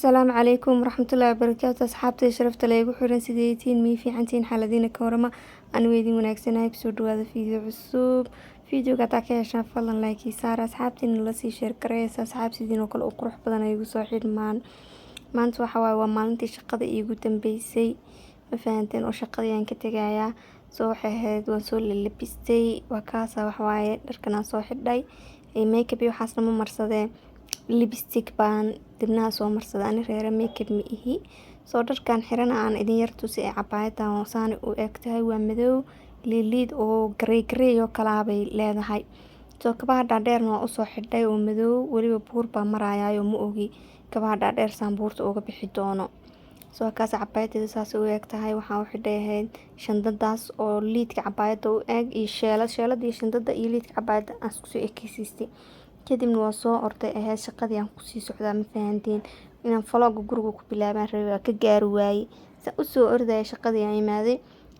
السلام عليكم ورحمة الله وبركاته أصحابتي شرفت لي وحورن سيديتين مي في عنتين حالدين كورما أنا ويدي وناكسنا بسود هذا فيديو عصوب فيديو قطع كيشان فلان لايكي صار أصحابتي إن لسي شير كريس أصحاب سيدين وكل أقرح بدن أيقو صاحب maanta waa maalintii shaqada iigu dambeysay ma fahanteen oo shaqadii ka tagaya soo waxay ahayd waan soo labistay waa kaasa wax waaye dharkan aan soo xidhay makeup iyo waxaasna ma marsadee lipstick baan dibnaha soo marsaday ani reera makeup ma ihi soo dharkan xirana aan idin yar tusi ee cabaayada oo saani u egtahay waa madow liiliid oo grey oo kala bay leedahay soo kabaha dhaadheerna waa u soo xidhay oo madow waliba buur baa maraayo ma ogi kabaha dhaadheer saambuurta uga bixi doono soo kaas cabaayada saas u egtahay waxaan u xidhay shandadaas oo liidka cabaayada u eg iyo sheelada iyo shandada iyo liidka cabaayada aan isku soo ekaysiistay kadibna waa soo orday ahayd shaqadii aan kusii socdaa ma fahanteen inaan vlog guriga ku bilaabaan rabay ka gaari waayay u soo ordaya shaqadii aan imaaday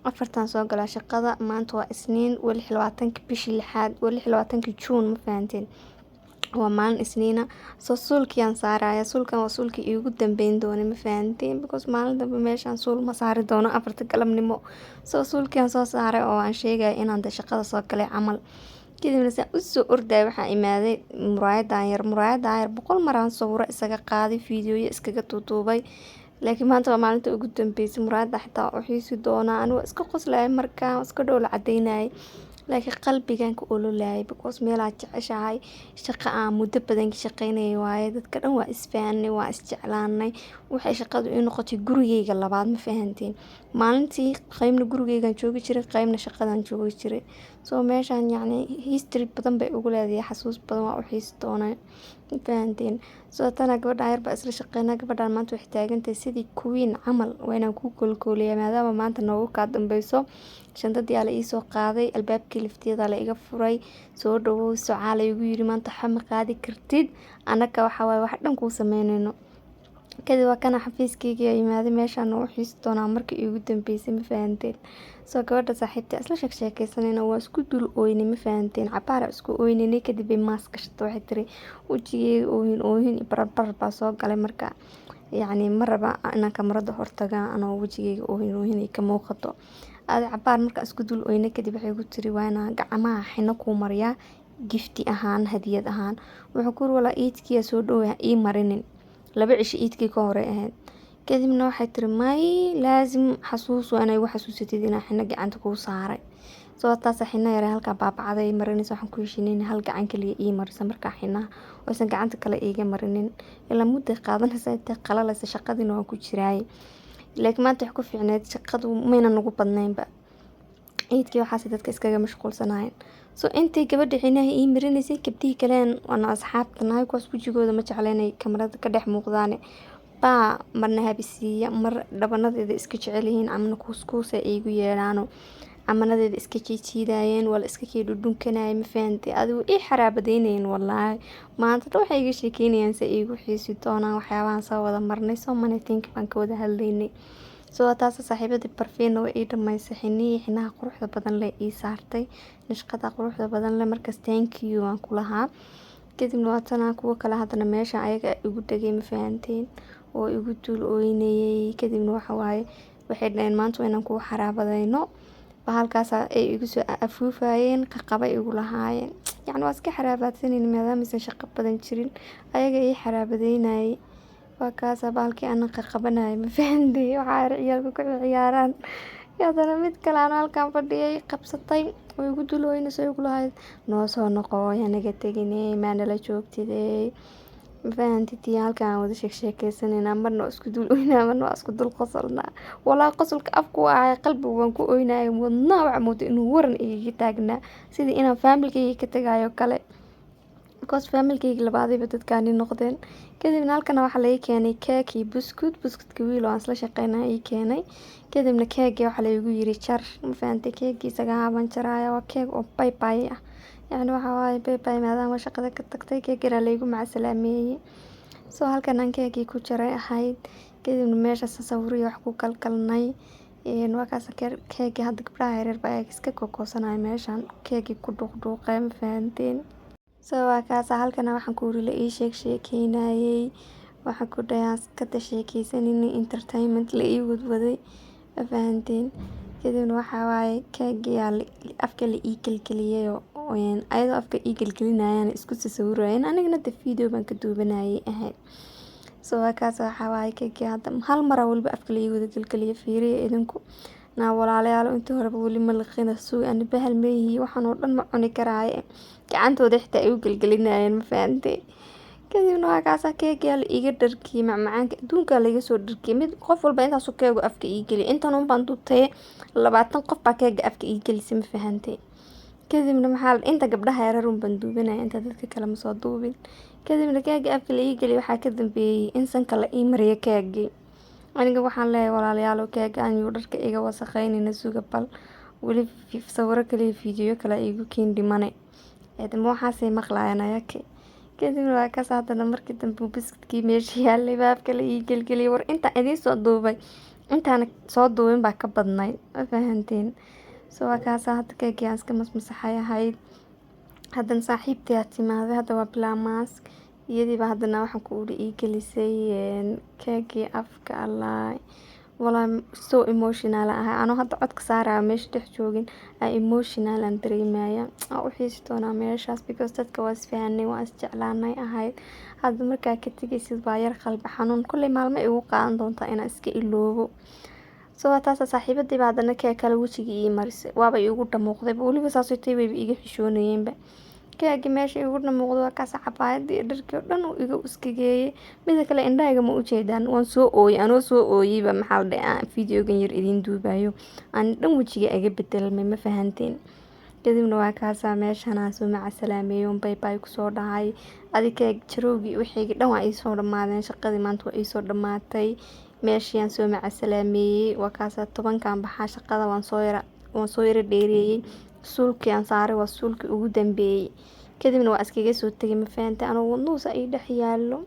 afartan soo galaa shaqada maanta waa isniin wali 20 bishii 6 wali 20 June ma fahanteen waa maalin isniina soo suulkii aan saaraya suulkan waa suulkii iigu dambeyn doona ma fahanteen because maalin dambe meeshaan suul ma saari doono afarta galabnimo soo suulkii aan soo saaray oo aan sheegay inaan shaqada soo galay camal kadibna saan u soo orday waxaa imaaday muraayadaan yar 100 mar aan sawiro isaga qaaday fiidiyoyo iskaga duuduubay laakiin maanta waa maalinta ugu dambeysay muraayada xitaa u xiisi doonaa anigu iska qoslay markaa iska dhoola cadeynay laakiin qalbigan ku ololay because meelaha jeceshahay shaqa aan muddo badan ka shaqeynay waaye dadka dhan waa isfahanay waa isjeclaanay waxay shaqadu ii noqotay gurigeyga labaad ma fahanteen maalintii qaybna gurigeygan joogi jiray qaybna shaqadan joogi jiray soo meeshan yacni history badan bay ugu leedahay xasuus badan waa u xiisi doonaa ma fahanteen soo tana gabadha yar baa isla shaqeynaa gabadhan maanta waxay taagantahay sidii queen camal waa inaan ku kolkooliyaa maadaama maanta noogu kaa dambeyso shandadii la ii soo qaaday albaabkii lifteeda la iga furay soo dhawow socaa la igu yiri maanta xama qaadi kartid anaka waxa waaye wax dhan ku sameynayno kadib waa kana xafiiskeyga imaaday meeshaan oo xiis doonaa markii iigu dambeysay ma fahanteen soo gabadha saaxiibtay isla sheekaysanayna waa isku dul ooynay ma fahanteen cabaara isku ooynay kadib ay mask gashato waxay tiri wajigeyga oohin barbar baa soo galay marka yacni maraba inaan kamarada hortaga anoo wajigeyga oohin ay ka muuqato aad cabaar marka isku dul ooynay kadib waxay ku tiri waa inaan gacmaha xina ku mariyaa gifti ahaan hadiyad ahaan wuxuu ku wala iidkiya soo dhowaa ii marinin 2 cisho iidkii ka hore ahayd kadibna waxay tiri may laazim xasuus waa inay wax xasuusatid inaan xina gacanta ku saaray soo taas xina yar halka baabacday marinaysa waxaan ku heshiinay hal gacan kaliya ii marisa marka xina waysan gacanta kale iiga marinin ilaa muddo qaadanaysa inta qalalaysa shaqadina waan ku jiraay laakiin maanta wax ku fiicneed shaqadu mayna nagu badnaynba iidkii waxaas dadka iskaga mashquulsanaayeen soo intii gabadha xinaha ii marinaysay gabdhihii kaleen waana asxaabtanahay kuwaas wajigooda ma jeclaynay kamarada ka dhex muuqdaane baa marna habisiiya mar dhabanadeeda iska jecel yihiin amna kuuskuusa iigu yeedhaano amanadeeda iska jiijiidayeen wala iska kii dhudhunkanay ma fahanteen adigu ii xaraabadeynayeen wallaahi maanta waxay iga sheekeynayaan si iigu xiisi doonaan waxyaabahan soo wada marnay soo manitinka baan ka wada hadlaynay soo taas saaxiibadii barfiin oo ii dhamaysay xinaha quruxda badan leh ii saartay nashqada quruxda badan leh markaas thank you aan ku lahaa kadibna waatana kuwa kale hadana meesha ayaga igu dhagay ma fahanteen oo igu dul ooynayay kadibna waxa waaye waxay dhaheen maanta inaan ku xaraabadayno bahalkaas ay igu soo afuufayeen qaqaba igu lahaayeen yacni waa iska xaraabaadsanayeen maadaama shaqo badan jirin ayaga ii xaraabadeynayay waa kaas bahalkii aan qaqabanay ma fahanteen waxa ciyaalku ku ciyaaraan yadana mid kale aan halkan fadhiyay qabsatay oo igu dul ooynayso igu lahayd noo soo noqo yanaga taginay maana joogtiday ma fahanteen halkan wada sheekaysanayna marna isku dul ooynaa marna isku dul qosolna walaa qosolka afku waa qalbigu waan ku ooynaa wadna wax moodo inuu waran iga taagnaa sidii inaan familkeyga ka tagayo kale because familkeyga labaadayba dadkaani noqdeen kadibna halkan waxa la ii keenay cake iyo buskudka wiil oo aan isla shaqeynaa ii keenay kadibna cake waxa la igu yiri jar ma fahanteen cake isaga haban jaraya waa cake oo pay ah yacni waxa waaye pay maadaama shaqada ka tagtay cake la igu macsalaameeyay soo halkan aan cake ku jaray ahayd kadibna meesha sawiriyo wax ku kalkalnay waa kaas cake hadda gabdhaha yaryar baa iska kokoosanay meeshan cake ku dhuuqay ma fahanteen soo waa kaas halkan waxaan ku la ii sheekeynayay waxaan ku dhahay ka sheekeysanayna entertainment la ii wadwaday ma fahanteen. Kadibna waxaa waaye keegii afka la ii gelgeliyay ayadoo afka ii gelgelinayaan isku sawirayeen anigana video baan ka duubanayay ahayd. Kaas waxaa waaye keegii hadda hal mar walba afka la ii wada gelgeliyay fiiriye idinku walaalayaal intii horeba weli ma liqina suuq ani bahal meehi waxaan oo dhan ma cuni karaaye gacantooda xitaa ay u gelgelinayeen ma fahanteen. Kadibna waa kaas keegii la iga dharkiyay macmacaanka adduunka la iga soo dharkiyay mid qof walba intaas keegu afka ii geliyay intan un baan duubtay 20 qof baa keega afka ii gelisay ma fahanteen. Kadibna maxaa inta gabdhaha yaryar un baan duubanay inta dadka kale ma soo duubin. Kadibna keegii afka la ii geliyay waxaa ka dambeeyay in sanka la ii mariyay keegii. Aniga waxaan leeyahay walaalayaal keega ayuu dharka iga wasakhaynayna suuga bal weli sawiro kale video kale igu keen dhimane. Ma waxaasay maqlaayaan ayake. Kadibna waa kaas haddana markii dambe biskudkii meesha yaalay baa afka la ii gelgeliyay war inta idiin soo duubay intaan soo duubin baa ka badnay ma fahanteen. Waa kaas hadda keegii aan iska masmasaxay ahayd haddana saaxiibtay aad timaaday hadda waa bilaa mask iyadii baa haddana waxaan ku ii gelisay keegii afka allah والله so emotional ah anoo hadda codka saaraya meesha dhex joogin emotional aan dareemaya u xiisi doonaa meeshaas because dadka waa isfahanay waa isjeclaanay ahayd hadda markaa ka tagaysid baa yar qalbi xanuun kulley maalmo igu qaadan doontaa inaan iska iloobo taas saaxiibadii baa haddana keeg kale wejigii ii marisay waaba igu dhamuuqday weliba saasoo tay bay iga xishoonayeenba keegii meesha igu dhamuuqday waa kaas cabaayadii dharkii oo dhan uu iga uskageeyay mid kale indhahayga ma u jeedaan waan soo ooyay anoo soo ooyayba maxaa la dhahaa videogan yar idin duubayo aan dhan wejiga iga bedelmay ma fahanteen. Kadibna waa kaas meeshan aan soo maca salaameeyo bye bye ku soo dhahay adiga jarowgii wixii dhan waa ii soo dhamaadeen shaqadii maanta waa ii soo dhamaatay meeshii aan soo maca salaameeyay waa kaas 10kan baxaa shaqada waan soo yara dheereeyay suulkii aan saaray waa suulkii ugu dambeeyay kadibna waa iskaga soo tagay ma fahanteen anoo wadnuusa ii dhex yaalo.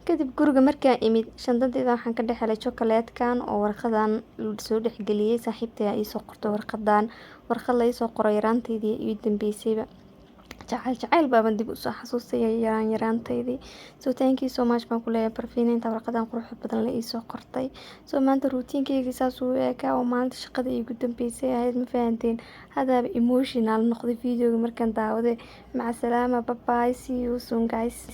Kadib guriga markaan imid shandadeeda waxaan ka dhex helay chocolate-kan oo warqadan soo dhex geliyay saaxiibtay ii soo qortay warqad la ii soo qoray yaraanteedii ii dambeysayba jacayl baaban dib u soo xasuustay yaraanteedii. Thank you so much baan ku leeyahay barfiin inta warqadan quruxda badan la ii soo qortay. Maanta routine-kayga saas uu ekaa oo maalinta shaqada iigu dambeysay ahayd ma fahanteen hadaba emotional noqday videoga markaan daawaday maca salaama bye bye see you soon guys.